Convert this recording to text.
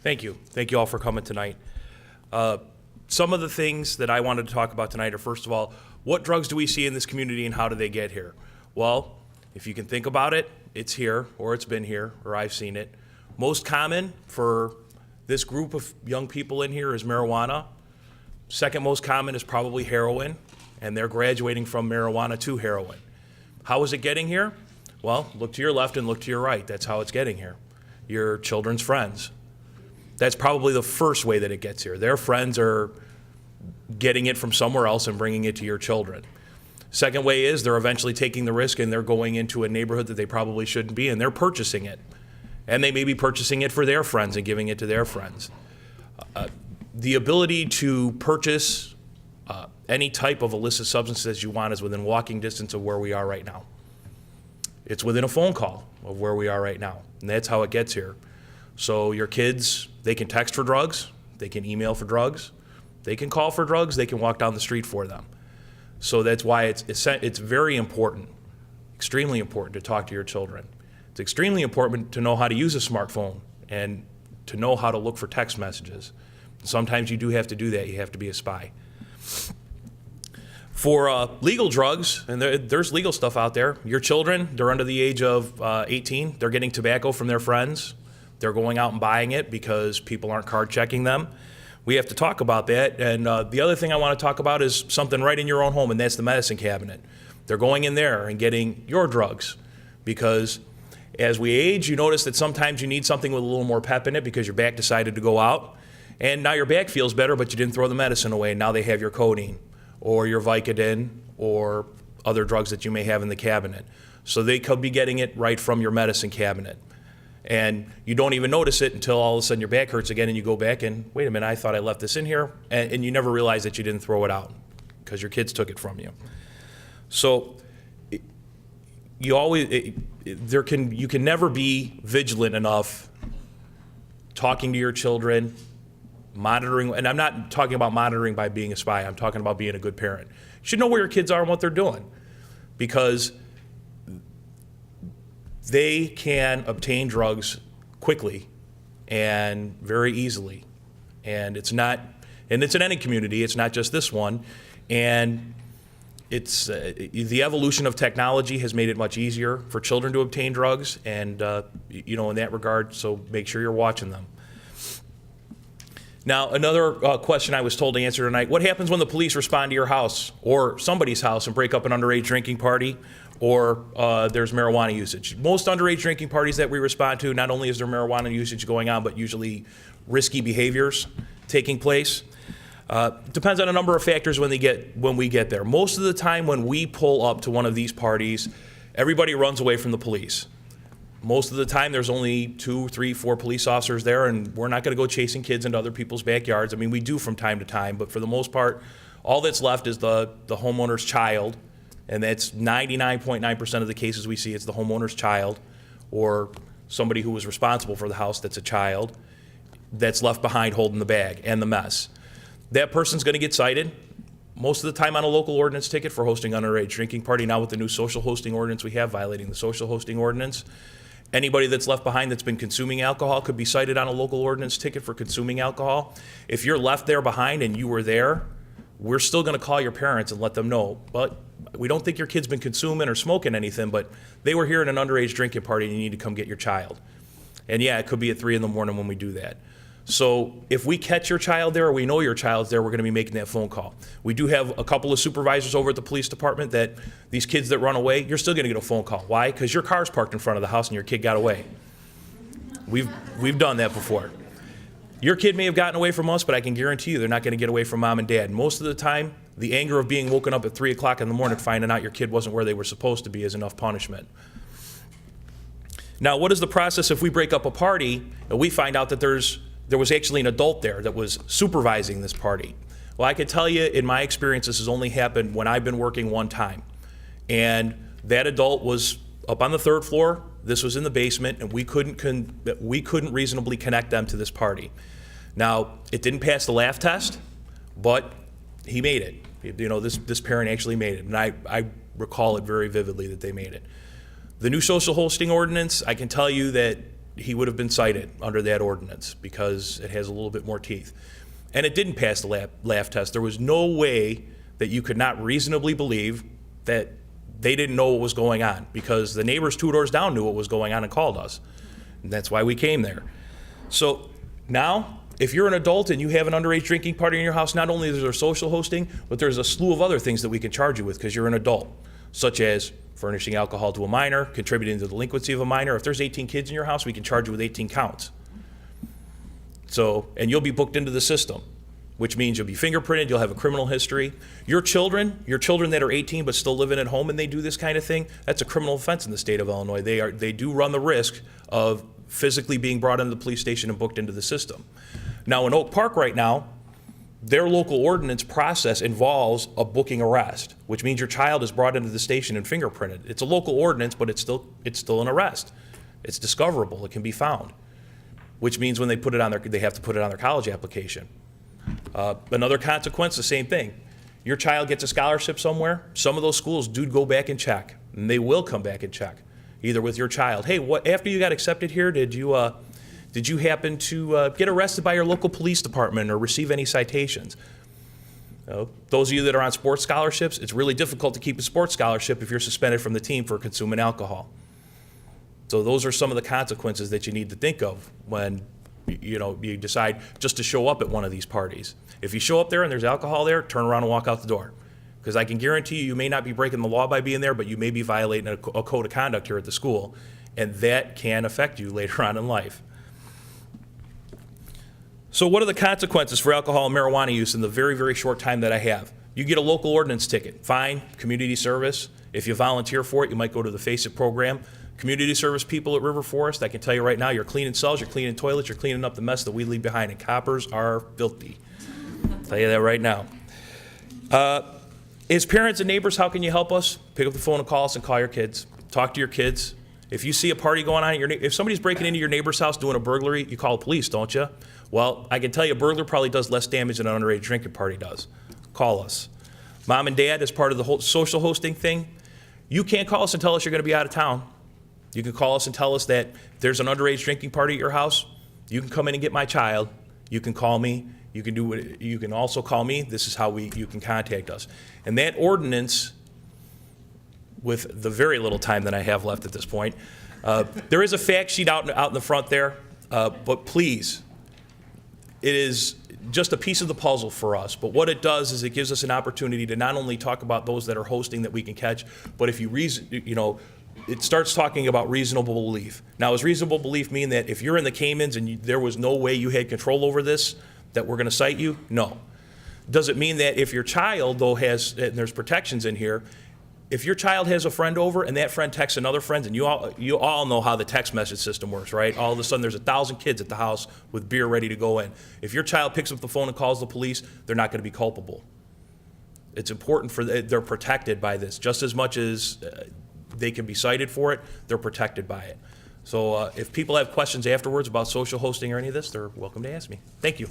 Thank you. Thank you all for coming tonight. Some of the things that I wanted to talk about tonight are, first of all, what drugs do we see in this community and how do they get here? Well, if you can think about it, it's here, or it's been here, or I've seen it. Most common for this group of young people in here is marijuana. Second most common is probably heroin, and they're graduating from marijuana to heroin. How is it getting here? Well, look to your left and look to your right. That's how it's getting here. Your children's friends. That's probably the first way that it gets here. Their friends are getting it from somewhere else and bringing it to your children. Second way is they're eventually taking the risk and they're going into a neighborhood that they probably shouldn't be, and they're purchasing it. And they may be purchasing it for their friends and giving it to their friends. The ability to purchase any type of illicit substances you want is within walking distance of where we are right now. It's within a phone call of where we are right now, and that's how it gets here. So your kids, they can text for drugs, they can email for drugs, they can call for drugs, they can walk down the street for them. So that's why it's very important, extremely important to talk to your children. It's extremely important to know how to use a smartphone and to know how to look for text messages. Sometimes you do have to do that. You have to be a spy. For legal drugs, and there's legal stuff out there, your children, they're under the age of 18. They're getting tobacco from their friends. They're going out and buying it because people aren't card checking them. We have to talk about that. And the other thing I want to talk about is something right in your own home, and that's the medicine cabinet. They're going in there and getting your drugs because as we age, you notice that sometimes you need something with a little more pep in it because your back decided to go out. And now your back feels better, but you didn't throw the medicine away. Now they have your codeine or your Vicodin or other drugs that you may have in the cabinet. So they could be getting it right from your medicine cabinet. And you don't even notice it until all of a sudden your back hurts again and you go back and, wait a minute, I thought I left this in here. And you never realize that you didn't throw it out because your kids took it from you. So you can never be vigilant enough talking to your children, monitoring, and I'm not talking about monitoring by being a spy, I'm talking about being a good parent. You should know where your kids are and what they're doing because they can obtain drugs quickly and very easily. And it's in any community, it's not just this one. And it's the evolution of technology has made it much easier for children to obtain drugs and in that regard, so make sure you're watching them. Now, another question I was told to answer tonight, what happens when the police respond to your house or somebody's house and break up an underage drinking party or there's marijuana usage? Most underage drinking parties that we respond to, not only is there marijuana usage going on, but usually risky behaviors taking place. Depends on a number of factors when we get there. Most of the time when we pull up to one of these parties, everybody runs away from the police. Most of the time there's only 2, 3, 4 police officers there, and we're not going to go chasing kids into other people's backyards. I mean, we do from time to time, but for the most part, all that's left is the homeowner's child, and that's 99.9% of the cases we see. It's the homeowner's child or somebody who was responsible for the house that's a child that's left behind holding the bag and the mess. That person's going to get cited most of the time on a local ordinance ticket for hosting an underage drinking party. Now with the new social hosting ordinance we have, violating the social hosting ordinance. Anybody that's left behind that's been consuming alcohol could be cited on a local ordinance ticket for consuming alcohol. If you're left there behind and you were there, we're still going to call your parents and let them know. But we don't think your kid's been consuming or smoking anything, but they were here at an underage drinking party and you need to come get your child. And yeah, it could be at 3 in the morning when we do that. So if we catch your child there or we know your child's there, we're going to be making that phone call. We do have a couple of supervisors over at the police department that these kids that run away, you're still going to get a phone call. Why? Because your car's parked in front of the house and your kid got away. We've done that before. Your kid may have gotten away from us, but I can guarantee you they're not going to get away from mom and dad. Most of the time, the anger of being woken up at 3 o'clock in the morning finding out your kid wasn't where they were supposed to be is enough punishment. Now, what is the process if we break up a party and we find out that there was actually an adult there that was supervising this party? Well, I can tell you in my experience, this has only happened when I've been working one time. And that adult was up on the 3rd floor, this was in the basement, and we couldn't reasonably connect them to this party. Now, it didn't pass the laugh test, but he made it. This parent actually made it, and I recall it very vividly that they made it. The new social hosting ordinance, I can tell you that he would have been cited under that ordinance because it has a little bit more teeth. And it didn't pass the laugh test. There was no way that you could not reasonably believe that they didn't know what was going on, because the neighbors 2 doors down knew what was going on and called us. And that's why we came there. So now, if you're an adult and you have an underage drinking party in your house, not only is there social hosting, but there's a slew of other things that we can charge you with because you're an adult, such as furnishing alcohol to a minor, contributing to the delinquency of a minor. If there's 18 kids in your house, we can charge you with 18 counts. So, and you'll be booked into the system, which means you'll be fingerprinted, you'll have a criminal history. Your children that are 18 but still living at home and they do this kind of thing, that's a criminal offense in the state of Illinois. They do run the risk of physically being brought into the police station and booked into the system. Now in Oak Park right now, their local ordinance process involves a booking arrest, which means your child is brought into the station and fingerprinted. It's a local ordinance, but it's still an arrest. It's discoverable, it can be found, which means when they put it on they have to put it on their college application. Another consequence, the same thing. Your child gets a scholarship somewhere, some of those schools do go back and check, and they will come back and check, either with your child. Hey, after you got accepted here, did you happen to get arrested by your local police department or receive any citations? Those of you that are on sports scholarships, it's really difficult to keep a sports scholarship if you're suspended from the team for consuming alcohol. So those are some of the consequences that you need to think of when you decide just to show up at one of these parties. If you show up there and there's alcohol there, turn around and walk out the door. Because I can guarantee you may not be breaking the law by being there, but you may be violating a code of conduct here at the school, and that can affect you later on in life. So what are the consequences for alcohol and marijuana use in the very, very short time that I have? You get a local ordinance ticket, fine, community service. If you volunteer for it, you might go to the Face It program. Community service people at River Forest, I can tell you right now, you're cleaning cells, you're cleaning toilets, you're cleaning up the mess that we leave behind, and coppers are filthy. I'll tell you that right now. As parents and neighbors, how can you help us? Pick up the phone and call us and call your kids. Talk to your kids. If you see a party going on, if somebody's breaking into your neighbor's house doing a burglary, you call the police, don't you? Well, I can tell you a burglar probably does less damage than an underage drinking party does. Call us. Mom and dad, as part of the whole social hosting thing, you can't call us and tell us you're going to be out of town. You can call us and tell us that there's an underage drinking party at your house. You can come in and get my child. You can call me. You can also call me. This is how you can contact us. And that ordinance, with the very little time that I have left at this point, there is a fact sheet out in the front there, but please, it is just a piece of the puzzle for us. But what it does is it gives us an opportunity to not only talk about those that are hosting that we can catch, but if it starts talking about reasonable belief. Now, does reasonable belief mean that if you're in the Caymans and there was no way you had control over this, that we're going to cite you? No. Does it mean that if your child, though, and there's protections in here, if your child has a friend over and that friend texts another friend, and you all know how the text message system works, right? All of a sudden there's 1,000 kids at the house with beer ready to go in. If your child picks up the phone and calls the police, they're not going to be culpable. It's important they're protected by this. Just as much as they can be cited for it, they're protected by it. So if people have questions afterwards about social hosting or any of this, they're welcome to ask me. Thank you.